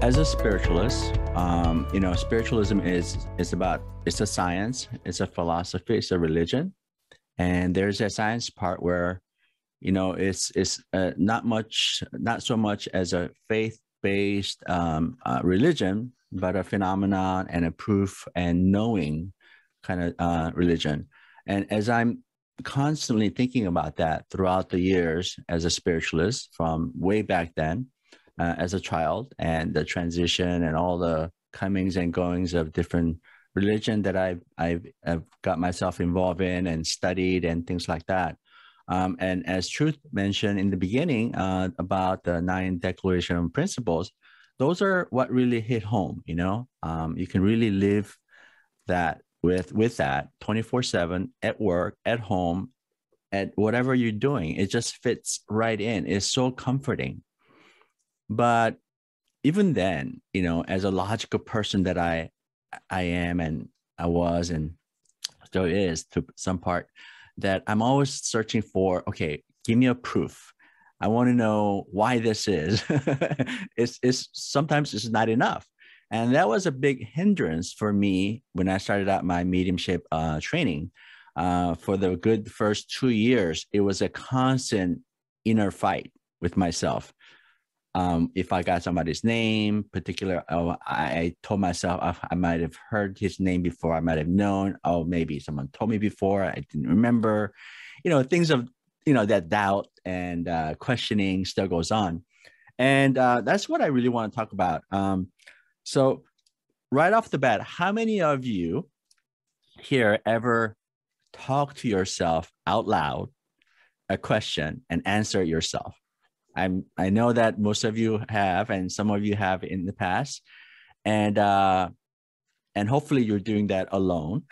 As a spiritualist, spiritualism it's a science, it's a philosophy, it's a religion, and there's a science part where it's not so much as a faith-based religion, but a phenomenon and a proof and knowing kind of religion. And as I'm constantly thinking about that throughout the years as a spiritualist from way back then, as a child, and the transition and all the comings and goings of different religion that I've got myself involved in and studied and things like that. And as Truth mentioned in the beginning about the 9 Declaration of Principles, those are what really hit home. You can really live that with that 24/7 at work, at home, at whatever you're doing. It just fits right in. It's so comforting. But even then, as a logical person that I am and I was and still is to some part, that I'm always searching for, okay, give me a proof. I want to know why this is. It's sometimes it's not enough. And that was a big hindrance for me when I started out my mediumship training. For the good first 2 years, it was a constant inner fight with myself. If I got somebody's name, I told myself I might have heard his name before. I might have known. Oh, maybe someone told me before. I didn't remember. Things of that doubt and questioning still goes on, and that's what I really want to talk about. So, right off the bat, how many of you here ever talk to yourself out loud a question and answer it yourself? I know that most of you have, and some of you have in the past, and hopefully you're doing that alone,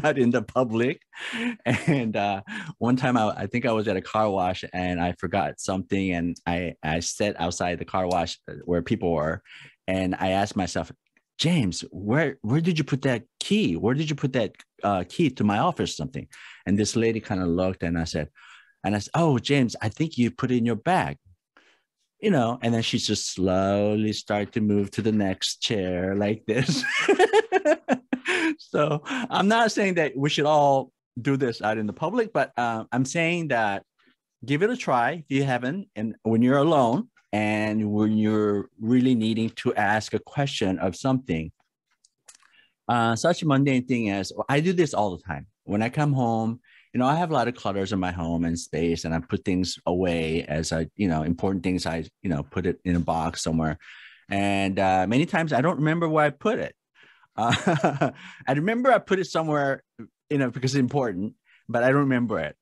not in the public. And one time I think I was at a car wash and I forgot something, and I sat outside the car wash where people were, and I asked myself, James, where did you put that key? Where did you put that key to my office or something? And this lady kind of looked, and I said, oh, James, I think you put it in your bag, and then she just slowly started to move to the next chair like this. So I'm not saying that we should all do this out in the public, but I'm saying that give it a try if you haven't. And when you're alone and when you're really needing to ask a question of something, such a mundane thing as, I do this all the time. When I come home, I have a lot of clutters in my home and space, and I put things away as important things. I, put it in a box somewhere. And many times I don't remember where I put it. I remember I put it somewhere, because it's important, but I don't remember it.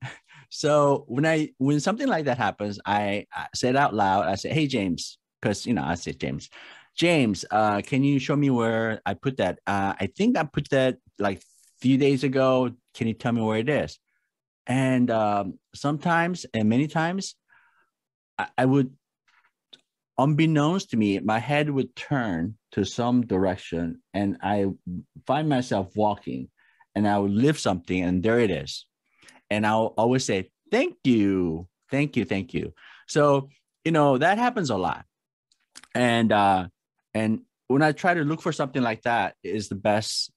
So when something like that happens, I say it out loud. I say, hey, James, because, I say, James, can you show me where I put that? I think I put that like a few days ago. Can you tell me where it is? And sometimes, and many times, I would, unbeknownst to me, my head would turn to some direction, and I find myself walking, and I would lift something, and there it is. And I'll always say, thank you, thank you, thank you. So, that happens a lot. And when I try to look for something like that is the best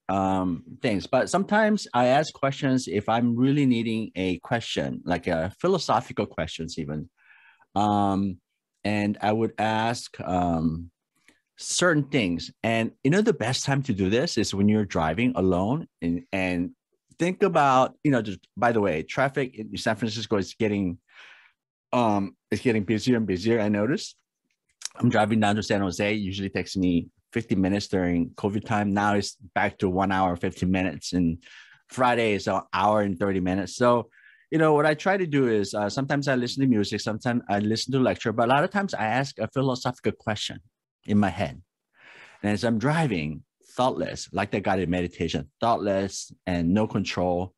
things. But sometimes I ask questions if I'm really needing a question, like a philosophical questions even. And I would ask certain things. And the best time to do this is when you're driving alone and think about, just by the way, traffic in San Francisco is getting busier and busier. I noticed. I'm driving down to San Jose. Usually takes me 50 minutes during COVID time. Now it's back to 1 hour, 15 minutes. And Friday is an hour and 30 minutes. So, what I try to do is sometimes I listen to music, sometimes I listen to lecture, but a lot of times I ask a philosophical question in my head. And as I'm driving, thoughtless, like the guided meditation, thoughtless and no control,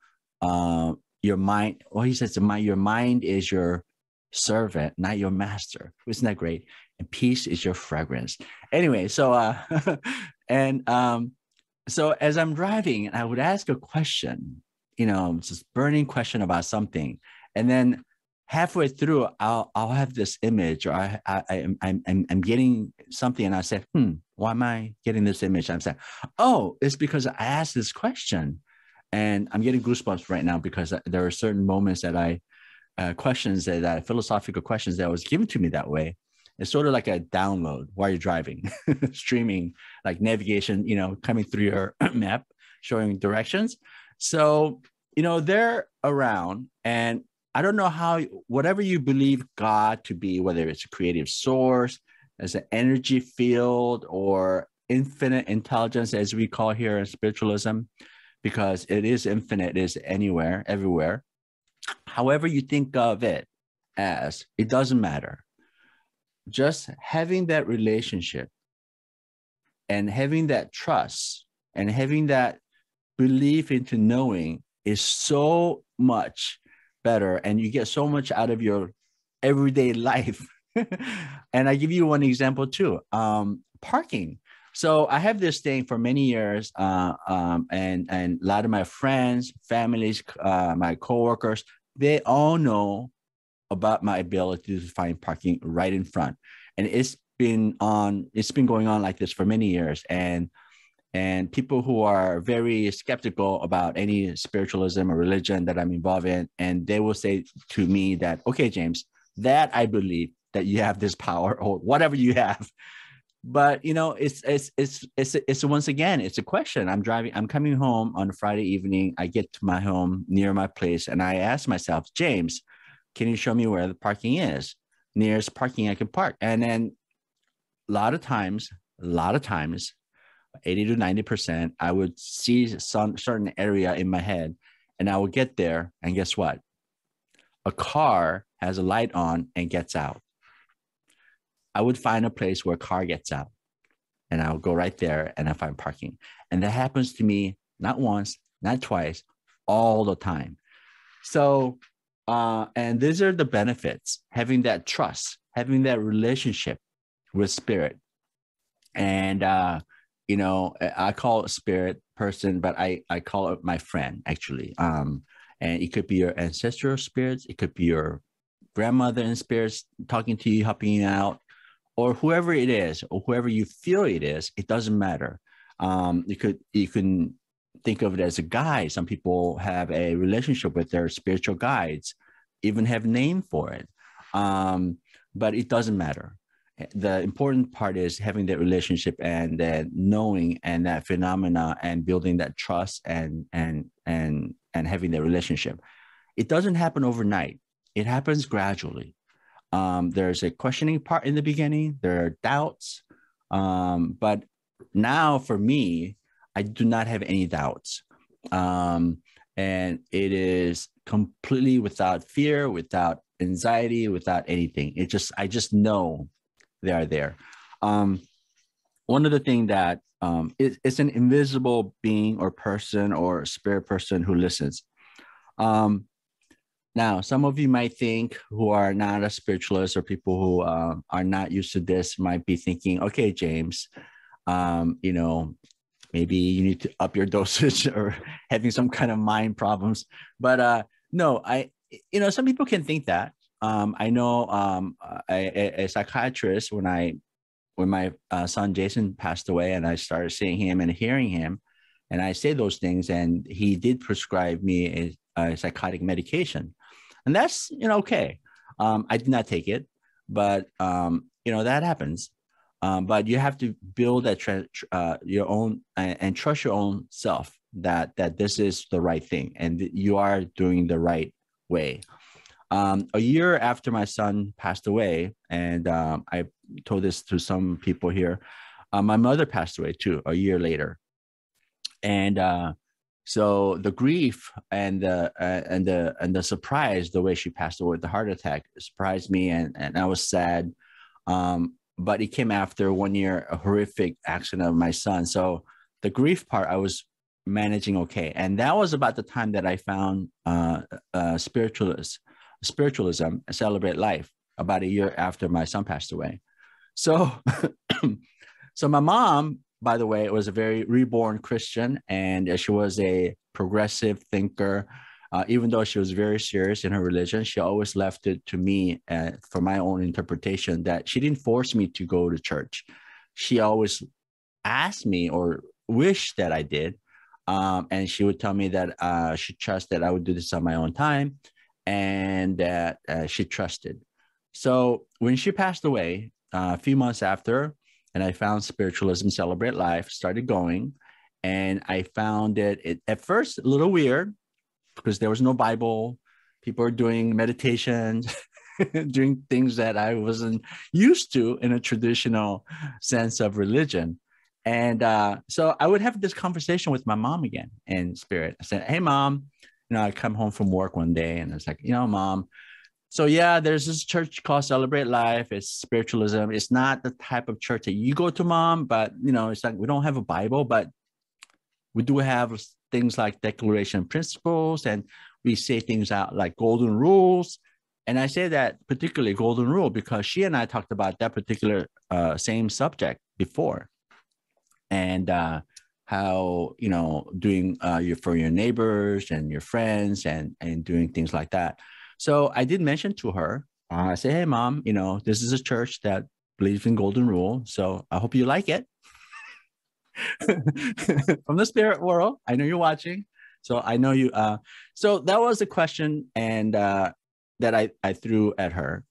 your mind, he says, your mind is your servant, not your master. Isn't that great? And peace is your fragrance. Anyway, so so as I'm driving, I would ask a question, just burning question about something, and then halfway through, I'll have this image, or I'm getting something, and I said, why am I getting this image? I'm saying, oh, it's because I asked this question, and I'm getting goosebumps right now because there are certain moments that questions that philosophical questions that was given to me that way. It's sort of like a download while you're driving, streaming, like navigation, coming through your map, showing directions. So, they're around, and I don't know how, whatever you believe God to be, whether it's a creative source, as an energy field, or infinite intelligence, as we call here in spiritualism, because it is infinite, it is anywhere, everywhere. However you think of it as, it doesn't matter. Just having that relationship and having that trust and having that belief into knowing is so much better, and you get so much out of your everyday life. And I give you one example too. Parking. So I have this thing for many years, and a lot of my friends, families, my coworkers, they all know about my ability to find parking right in front, and it's been going on like this for many years. And people who are very skeptical about any spiritualism or religion that I'm involved in, and they will say to me that, okay, James, that I believe that you have this power or whatever you have. But it's once again, it's a question. I'm coming home on a Friday evening. I get to my home near my place, and I ask myself, James, can you show me where the parking is? Nearest parking I can park. And then a lot of times, 80 to 90%, I would see some certain area in my head, and I would get there, and guess what? A car has a light on and gets out. I would find a place where a car gets out, and I'll go right there and I find parking. And that happens to me not once, not twice, all the time. So, and these are the benefits, having that trust, having that relationship with spirit. And, I call it spirit person, but I call it my friend, actually. And it could be your ancestral spirits. It could be your grandmother in spirits talking to you, helping you out, or whoever it is, or whoever you feel it is. It doesn't matter. You can think of it as a guide. Some people have a relationship with their spiritual guides, even have a name for it. But it doesn't matter. The important part is having that relationship, and that knowing, and that phenomena, and building that trust, and having that relationship. It doesn't happen overnight. It happens gradually. There's a questioning part in the beginning. There are doubts. But now for me, I do not have any doubts. And it is completely without fear, without anxiety, without anything. I just know they are there. One of the things that it's an invisible being or person or spirit person who listens. Now, some of you might think, who are not a spiritualist, or people who are not used to this, might be thinking, okay, James, maybe you need to up your dosage, or having some kind of mind problems. But no, some people can think that. I know a psychiatrist, when my son Jason passed away, and I started seeing him and hearing him, and I say those things, and he did prescribe me a psychotic medication, and that's okay. I did not take it, but that happens. But you have to build that your own, and trust your own self that this is the right thing, and you are doing the right way. A year after my son passed away, and I told this to some people here, my mother passed away too, a year later. And so the grief and the surprise, the way she passed away with the heart attack, surprised me, and I was sad. But it came after 1 year, a horrific accident of my son. So the grief part, I was managing okay. And that was about the time that I found Spiritualism, Celebrate Life, about a year after my son passed away. So, so my mom, by the way, was a very reborn Christian, and she was a progressive thinker. Even though she was very serious in her religion, she always left it to me for my own interpretation, that she didn't force me to go to church. She always asked me or wished that I did. And she would tell me that she trusts that I would do this on my own time, and that she trusted. So when she passed away, a few months after, and I found Spiritualism, Celebrate Life, started going. And I found it at first a little weird, because there was no Bible. People are doing meditations, doing things that I wasn't used to in a traditional sense of religion. And so I would have this conversation with my mom again in spirit. I said, "Hey, Mom," I come home from work one day, and it's like, Mom, so yeah, there's this church called Celebrate Life. It's spiritualism. It's not the type of church that you go to, Mom, but it's like we don't have a Bible, but we do have things like declaration principles, and we say things out like golden rules. And I say that particularly golden rule because she and I talked about that particular same subject before. And how, doing for your neighbors and your friends, and doing things like that. So I did mention to her, I say, "Hey, Mom, this is a church that believes in golden rule. So I hope you like it." From the spirit world, I know you're watching. So I know you. So that was the question, and that I threw at her.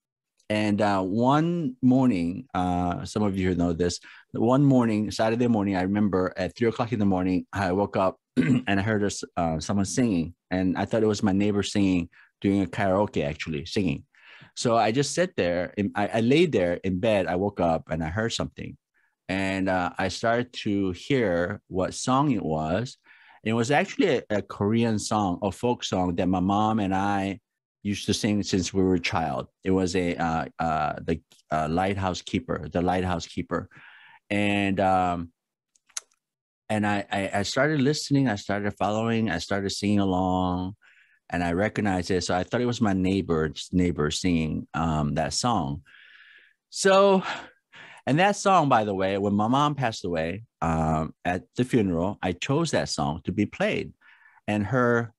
And one morning, some of you know this, one morning, Saturday morning, I remember at 3 o'clock in the morning, I woke up and I heard someone singing. And I thought it was my neighbor singing, doing a karaoke, actually singing. So I just sat there, and I laid there in bed. I woke up and I heard something. And I started to hear what song it was. It was actually a Korean song, a folk song that my mom and I used to sing since we were a child. It was the lighthouse keeper, the lighthouse keeper. And I started listening, I started following, I started singing along, and I recognized it. So I thought it was my neighbor singing that song. So, and that song, by the way, when my mom passed away at the funeral, I chose that song to be played. And her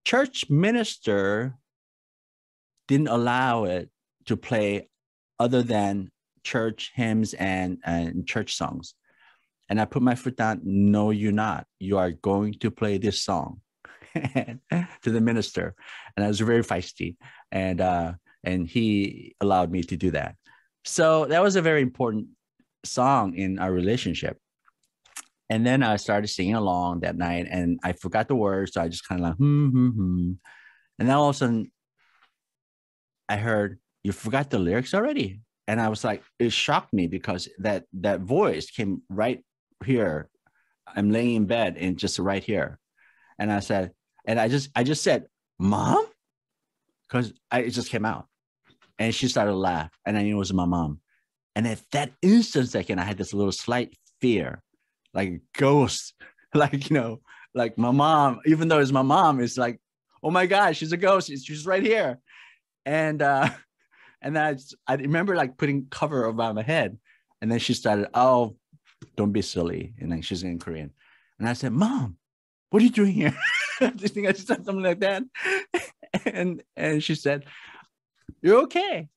church minister didn't allow it to play other than church hymns and church songs. And I put my foot down. "No, you're not. You are going to play this song," to the minister. And I was very feisty, and he allowed me to do that. So that was a very important song in our relationship. And then I started singing along that night, and I forgot the words. So I just kind of like, And then all of a sudden I heard, "You forgot the lyrics already?" And I was like, it shocked me because that voice came right here. I'm laying in bed and just right here. And I said, and I just said, "Mom?" Because it just came out. And she started to laugh, and I knew it was my mom. And at that instant second, I had this little slight fear, like ghost, like, like my mom, even though it's my mom, it's like, oh my God, she's a ghost. She's right here. And then I remember like putting cover over my head. And then she started, "Oh, don't be silly." And then she's in Korean. And I said, "Mom, what are you doing here?" I think I said something like that. And she said, "You're okay."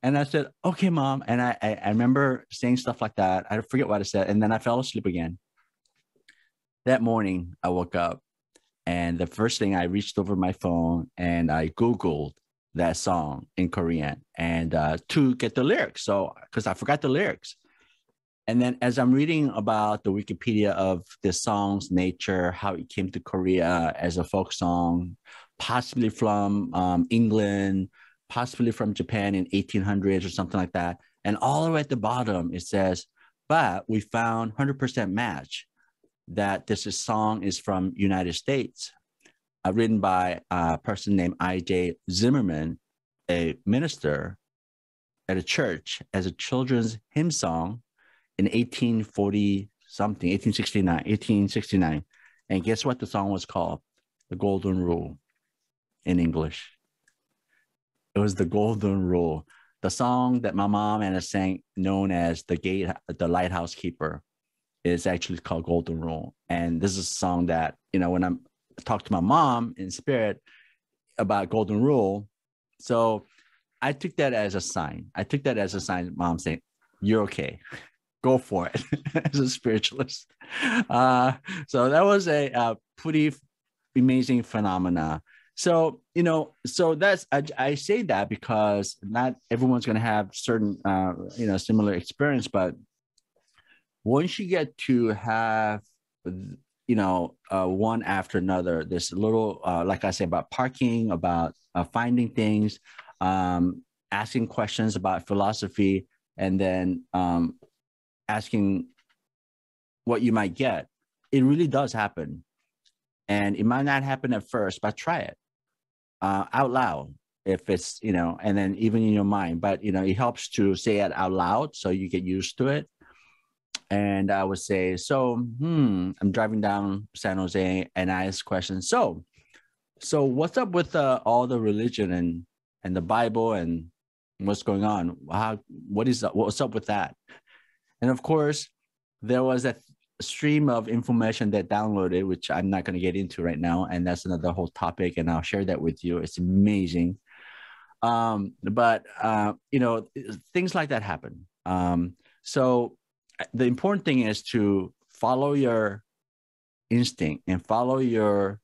And I said, "Okay, Mom." And I remember saying stuff like that. I forget what I said. And then I fell asleep again. That morning, I woke up, and the first thing, I reached over my phone and I Googled that song in Korean, and to get the lyrics. So, because I forgot the lyrics. And then as I'm reading about the Wikipedia of the song's nature, how it came to Korea as a folk song, possibly from England, possibly from Japan in 1800s or something like that. And all the way at the bottom, it says, "But we found 100% match that this song is from United States, written by a person named I.J. Zimmerman, a minister at a church, as a children's hymn song in 1840 something, 1869. And guess what the song was called? The Golden Rule in English. It was the Golden Rule. The song that my mom and I sang, known as the Lighthouse Keeper, is actually called Golden Rule. And this is a song that, when I'm talk to my mom in spirit about golden rule. So I took that as a sign. Mom saying, "You're okay. Go for it," as a spiritualist. So that was a pretty amazing phenomena. So, so that's, I say that because not everyone's going to have certain, similar experience, but once you get to have, one after another, this little, like I said, about parking, about finding things, asking questions about philosophy, and then asking what you might get, it really does happen. And it might not happen at first, but try it out loud if it's, and then even in your mind, but, it helps to say it out loud so you get used to it. And I would say, so, I'm driving down San Jose and I ask questions. So what's up with all the religion and the Bible and what's going on? What's up with that? And of course, there was a stream of information that downloaded, which I'm not going to get into right now. And that's another whole topic. And I'll share that with you. It's amazing. But things like that happen. So the important thing is to follow your instinct and follow your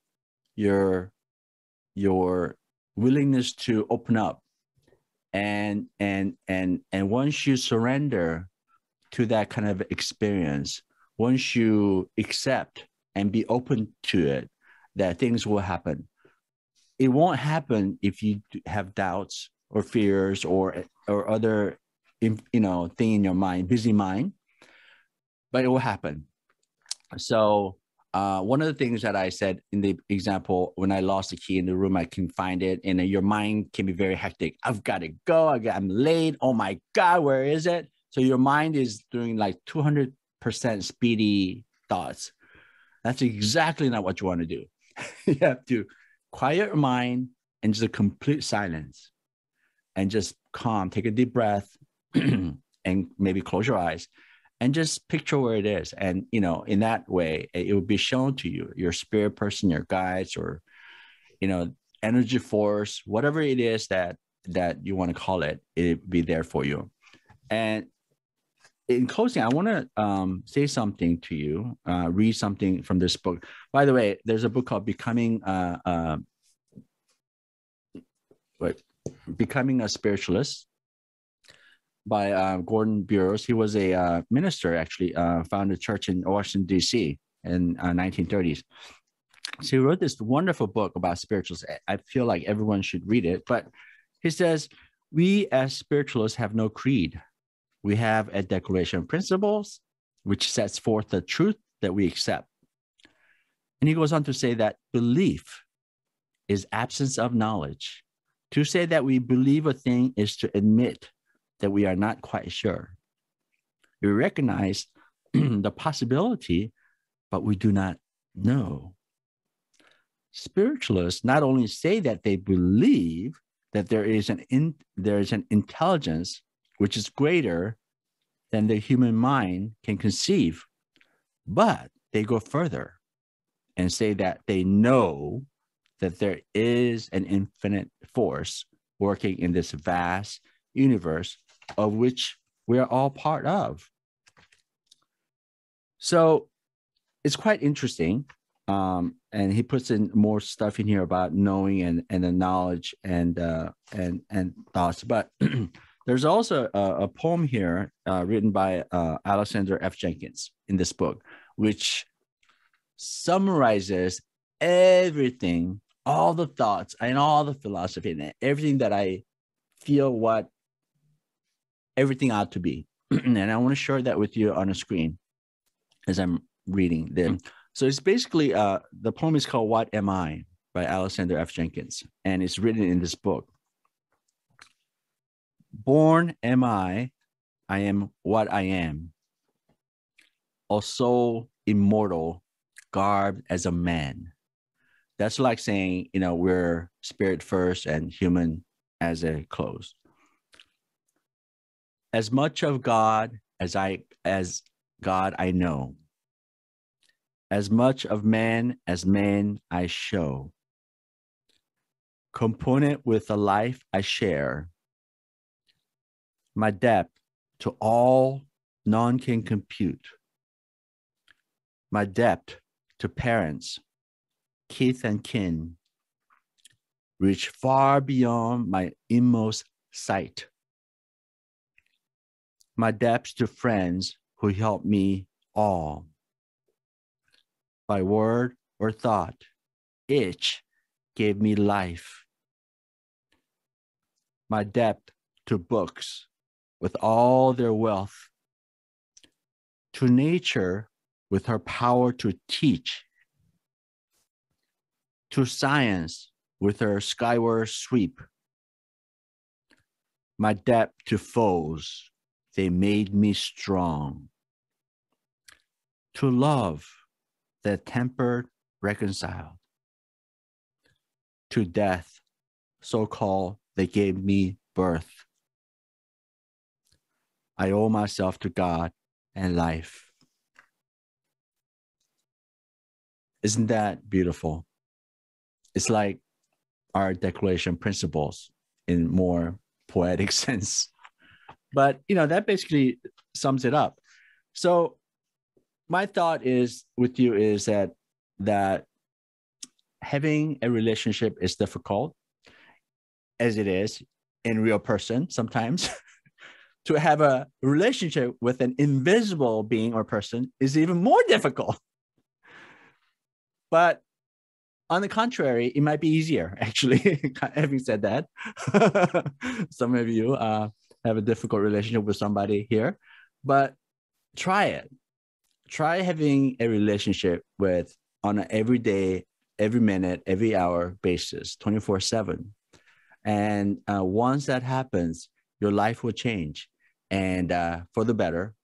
willingness to open up. And once you surrender to that kind of experience, once you accept and be open to it, that things will happen. It won't happen if you have doubts or fears or other, thing in your mind, busy mind, but it will happen. So one of the things that I said in the example, when I lost the key in the room, I can find it, and your mind can be very hectic. I've got to go. I'm late. Oh my God, where is it? So your mind is doing like 200% speedy thoughts. That's exactly not what you want to do. You have to quiet your mind and just a complete silence and just calm, take a deep breath and maybe close your eyes and just picture where it is. And, in that way, it will be shown to you, your spirit person, your guides, or, energy force, whatever it is that you want to call it, it'll be there for you. And in closing, I want to say something to you, read something from this book. By the way, there's a book called Becoming a Spiritualist by Gordon Burroughs. He was a minister, actually, founded a church in Washington, D.C. in 1930s. So he wrote this wonderful book about spiritualists. I feel like everyone should read it. But he says, we as spiritualists have no creed. We have a declaration of principles, which sets forth the truth that we accept. And he goes on to say that belief is absence of knowledge. To say that we believe a thing is to admit that we are not quite sure. We recognize the possibility, but we do not know. Spiritualists not only say that they believe that there is an intelligence which is greater than the human mind can conceive, but they go further and say that they know that there is an infinite force working in this vast universe of which we are all part of. So it's quite interesting. And he puts in more stuff in here about knowing and the knowledge and thoughts. But there's also a poem here written by Alexander F. Jenkins in this book, which summarizes everything, all the thoughts and all the philosophy and everything that I feel what everything ought to be. And I want to share that with you on a screen as I'm reading them. So it's basically, the poem is called What Am I by Alexander F. Jenkins, and it's written in this book. Born am I am what I am, a soul immortal, garbed as a man. That's like saying, we're spirit first and human as a close. As much of God as God I know. as much of man as man I show. Component with the life I share. My depth to all none can compute. My depth to parents, kith and kin, reach far beyond my inmost sight. My depths to friends who help me all. By word or thought, each gave me life. My depth to books with all their wealth. To nature with her power to teach. To science with her skyward sweep. My depth to foes, they made me strong. To love that tempered, reconciled. To death, so-called, they gave me birth. I owe myself to God and life. Isn't that beautiful? It's like our Declaration principles in more poetic sense. But, that basically sums it up. So my thought is with you is that having a relationship is difficult, as it is in real person sometimes. To have a relationship with an invisible being or person is even more difficult. But on the contrary, it might be easier, actually, having said that. Some of you have a difficult relationship with somebody here, but try it. Try having a relationship with on an everyday, every minute, every hour basis, 24/7. And once that happens, your life will change, and for the better.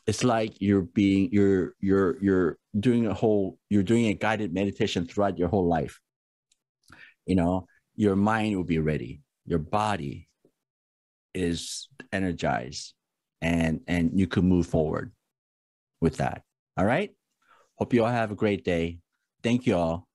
It's like you're doing a guided meditation throughout your whole life. Your mind will be ready, your body is energized, and you can move forward with that. All right. Hope you all have a great day. Thank you all.